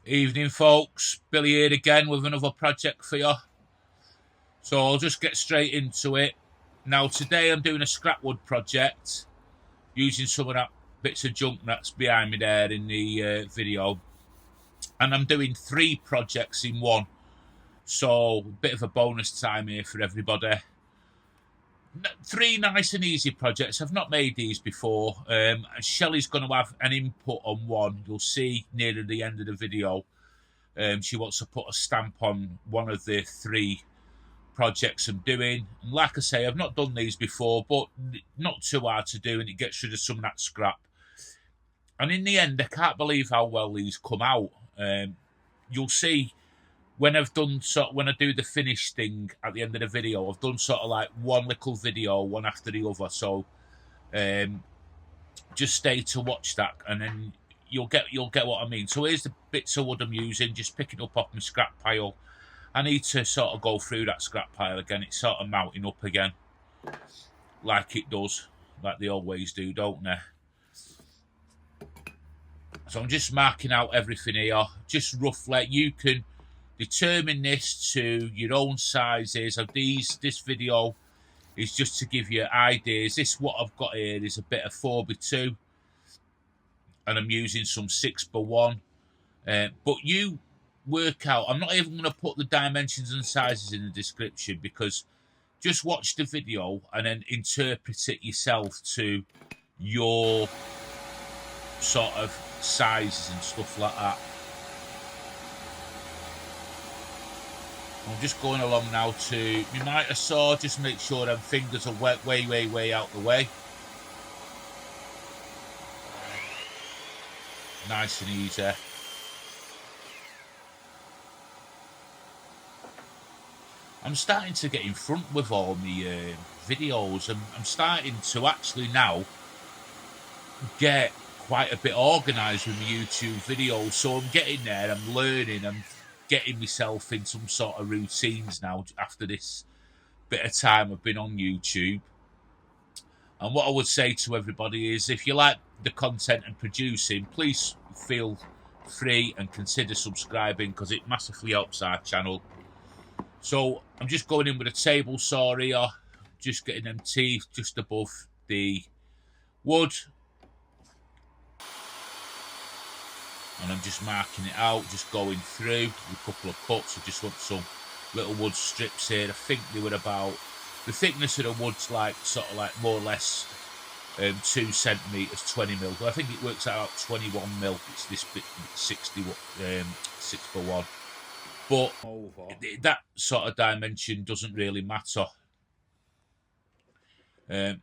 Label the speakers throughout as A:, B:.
A: Evening folks, Billy here again with another project for you. So I'll just get straight into it. Now today I'm doing a scrapwood project using some of that bits of junk that's behind me there in the video. And I'm doing 3 projects in one. So a bit of a bonus time here for everybody. 3 nice and easy projects. I've not made these before. Shelley's going to have an input on one. You'll see near the end of the video. She wants to put a stamp on one of the 3 projects I'm doing. And like I say, I've not done these before, but not too hard to do, and it gets rid of some of that scrap. And in the end, I can't believe how well these come out. You'll see when I've done when I do the finished thing at the end of the video, I've done sort of like one little video, one after the other. So just stay to watch that, and then you'll get what I mean. So here's the bits of wood I'm using, just picking up off my scrap pile. I need to sort of go through that scrap pile again. It's sort of mounting up again, like it does, like they always do, don't they? So I'm just marking out everything here, just roughly. You can determine this to your own sizes. Of this video is just to give you ideas. What I've got here is a bit of 4x2, and I'm using some 6x1. But you work out. I'm not even going to put the dimensions and sizes in the description, because just watch the video and then interpret it yourself to your sort of sizes and stuff like that. I'm just going along now to my mitre saw, just make sure them fingers are way out the way. Nice and easy. I'm starting to get in front with all my videos, and I'm starting to actually now get quite a bit organised with my YouTube videos. So I'm getting there, I'm learning, I'm getting myself in some sort of routines now after this bit of time I've been on YouTube. And what I would say to everybody is, if you like the content I'm producing, please feel free and consider subscribing, because it massively helps our channel. So I'm just going in with a table saw here, just getting them teeth just above the wood. And I'm just marking it out, just going through with a couple of cuts. I just want some little wood strips here. I think they were about, the thickness of the wood's like sort of like more or less 2 centimetres, 20 mil. But I think it works out 21 mil. It's this bit 6x1. But that sort of dimension doesn't really matter.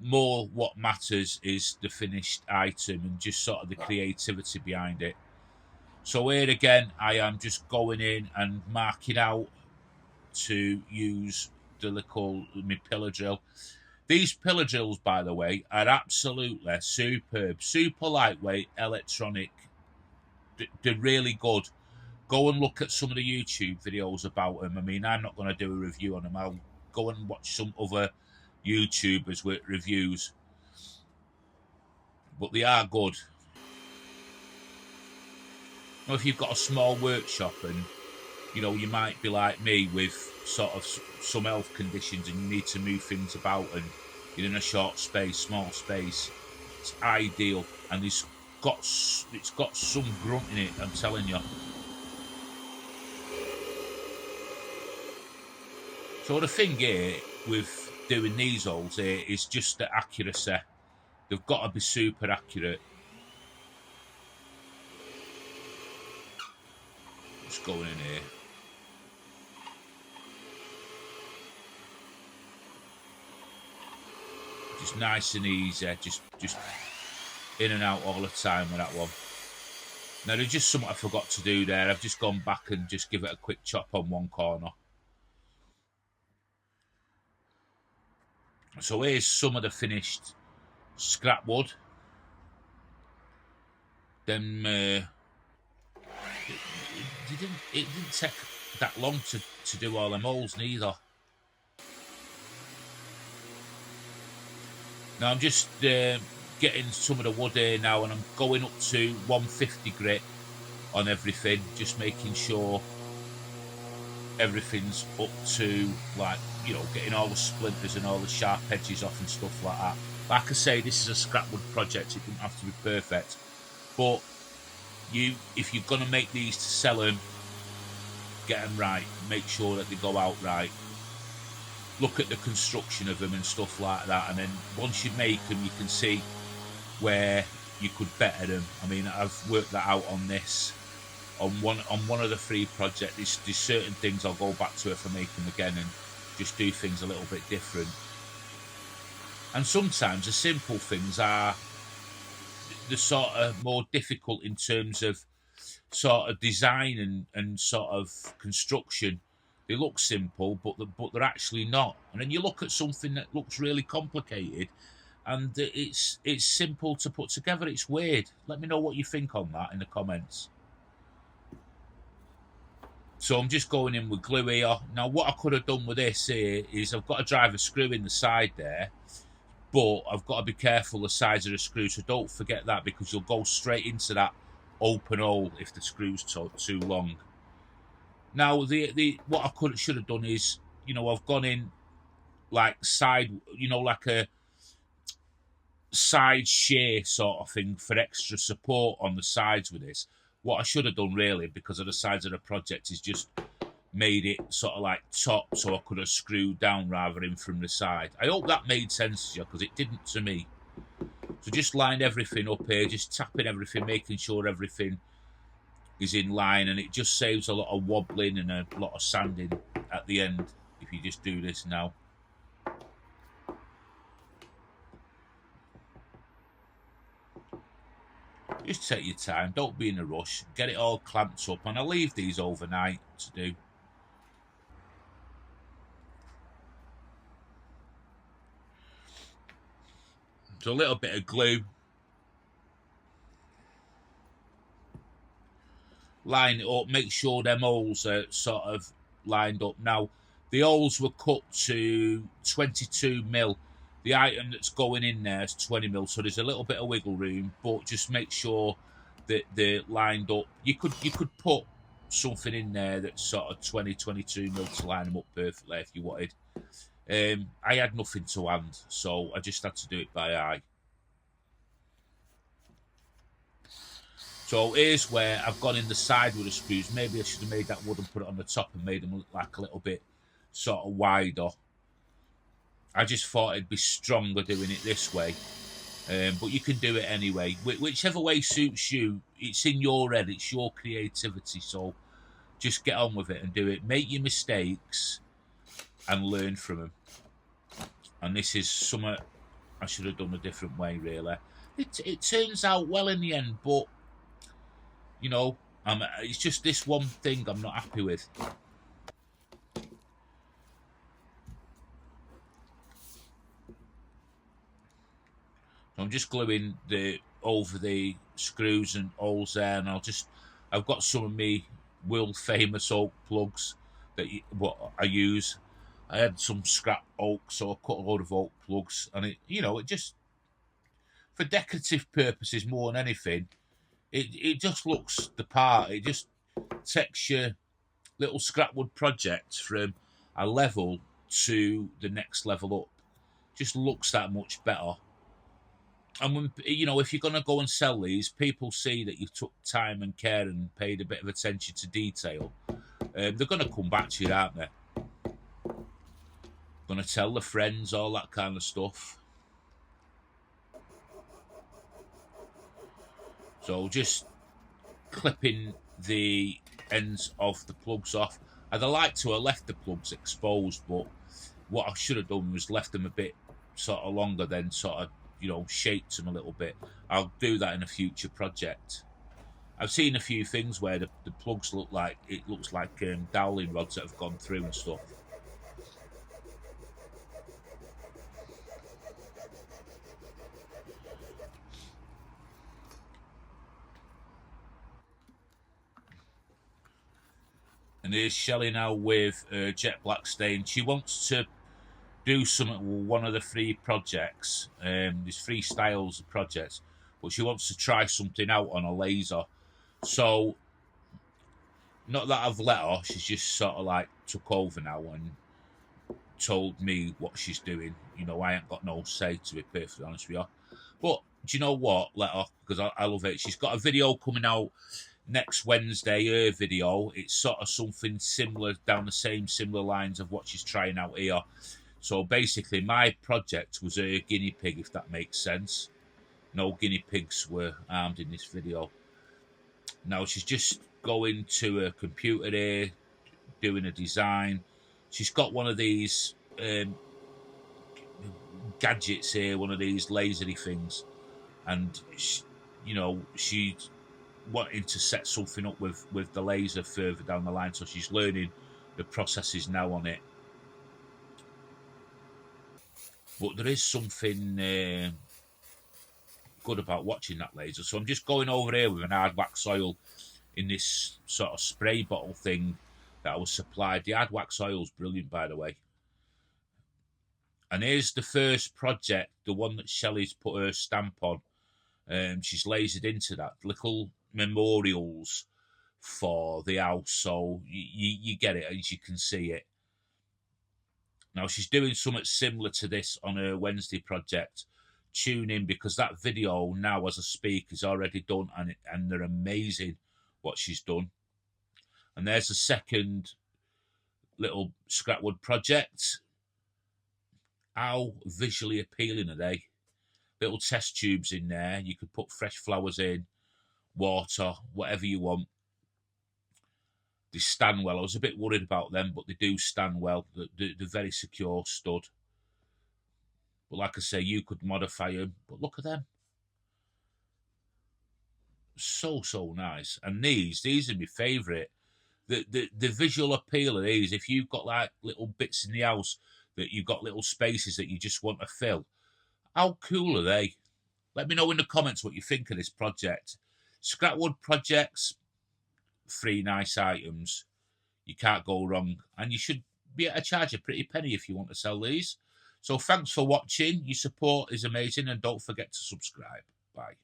A: More what matters is the finished item and just sort of the creativity behind it. So here again, I am just going in and marking out to use my pillar drill. These pillar drills, by the way, are absolutely superb. Super lightweight, electronic. They're really good. Go and look at some of the YouTube videos about them. I mean, I'm not going to do a review on them. I'll go and watch some other YouTubers with reviews. But they are good. Now, if you've got a small workshop and, you know, you might be like me with sort of some health conditions and you need to move things about and you're in a short space, small space, it's ideal. And it's got some grunt in it, I'm telling you. So the thing here with doing these holes here is just the accuracy. They've got to be super accurate. Just going in here. Just nice and easy. Just in and out all the time with that one. Now there's just something I forgot to do there. I've just gone back and just give it a quick chop on one corner. So here's some of the finished scrap wood. Then it didn't take that long to do all them holes neither. Now I'm just getting some of the wood here now, and I'm going up to 150 grit. on everything, just making sure everything's up to, like, you know, getting all the splinters and all the sharp edges off and stuff like that. Like I say, this is a scrapwood project. It doesn't have to be perfect, but if you're going to make these to sell them, get them right. Make sure that they go out right. Look at the construction of them and stuff like that, and then once you make them, you can see where you could better them. I mean, I've worked that out on this. On one of the free projects, there's certain things I'll go back to if I make them again and just do things a little bit different. And sometimes the simple things are the sort of more difficult in terms of sort of design and sort of construction. They look simple, but they're actually not. And then you look at something that looks really complicated, and it's simple to put together. It's weird. Let me know what you think on that in the comments. So I'm just going in with glue here. Now, what I could have done with this here is I've got to drive a screw in the side there, but I've got to be careful the size of the screw, so don't forget that, because you'll go straight into that open hole if the screw's too long. Now, what I should have done is, you know, I've gone in like side, you know, like a side shear sort of thing for extra support on the sides with this. What I should have done, really, because of the size of the project, is just made it sort of like top, so I could have screwed down rather than from the side. I hope that made sense to you, because it didn't to me. So just line everything up here, just tapping everything, making sure everything is in line, and it just saves a lot of wobbling and a lot of sanding at the end if you just do this now. Just take your time, don't be in a rush, get it all clamped up, and I'll leave these overnight to do. So a little bit of glue, line it up, make sure them holes are sort of lined up. Now, the holes were cut to 22mm. The item that's going in there is 20mm, so there's a little bit of wiggle room, but just make sure that they're lined up. You could put something in there that's sort of 22mm to line them up perfectly if you wanted. I had nothing to hand, so I just had to do it by eye. So here's where I've gone in the side with the screws. Maybe I should have made that wood and put it on the top and made them look like a little bit sort of wider. I just thought it'd be stronger doing it this way. But you can do it anyway. Whichever way suits you. It's in your head. It's your creativity. So just get on with it and do it. Make your mistakes and learn from them. And this is something I should have done a different way, really. It turns out well in the end, but, you know, it's just this one thing I'm not happy with. I'm just gluing over the screws and holes there, and I've got some of me world famous oak plugs that what I use. I had some scrap oak, so I cut a load of oak plugs, and it just, for decorative purposes more than anything, it just looks the part. It just takes your little scrapwood project from a level to the next level up. Just looks that much better. And when, if you're going to go and sell these, people see that you took time and care and paid a bit of attention to detail. They're going to come back to you, aren't they? Going to tell their friends, all that kind of stuff. So just clipping the ends of the plugs off. I'd like to have left the plugs exposed, but what I should have done was left them a bit sort of longer, then sort of, shaped them a little bit. I'll do that in a future project. I've seen a few things where the plugs looks like dowling rods that have gone through and stuff. And here's Shelley now with jet black stain. She wants to do something with one of the free projects. There's 3 styles of projects, but she wants to try something out on a laser. So not that I've let her, she's just sort of like took over now and told me what she's doing. You know, I ain't got no say, to be perfectly honest with you. But do you know what? Let her, because I love it. She's got a video coming out next Wednesday, her video. It's sort of something similar, down the same similar lines of what she's trying out here. So basically, my project was a guinea pig, if that makes sense. No guinea pigs were harmed in this video. Now she's just going to her computer here, doing a design. She's got one of these gadgets here, one of these lasery things, and she, you know, she's wanting to set something up with the laser further down the line, so she's learning the processes now on it. But there is something good about watching that laser. So I'm just going over here with an hard wax oil in this sort of spray bottle thing that I was supplied. The hard wax oil is brilliant, by the way. And here's the first project, the one that Shelley's put her stamp on. She's lasered into that, little memorials for the house, so you get it, as you can see it. Now she's doing something similar to this on her Wednesday project. Tune in, because that video now, as I speak, is already done, and they're amazing what she's done. And there's a second little Scrapwood project. How visually appealing are they? Little test tubes in there. You could put fresh flowers in, water, whatever you want. They stand well. I was a bit worried about them, but they do stand well. They're very secure stud. But like I say, you could modify them. But look at them. So nice. And these are my favourite. The visual appeal of these, if you've got like little bits in the house that you've got little spaces that you just want to fill, how cool are they? Let me know in the comments what you think of this project. Scrapwood projects, 3 nice items. You can't go wrong. And you should be able to charge a pretty penny if you want to sell these. So thanks for watching. Your support is amazing, and don't forget to subscribe. Bye.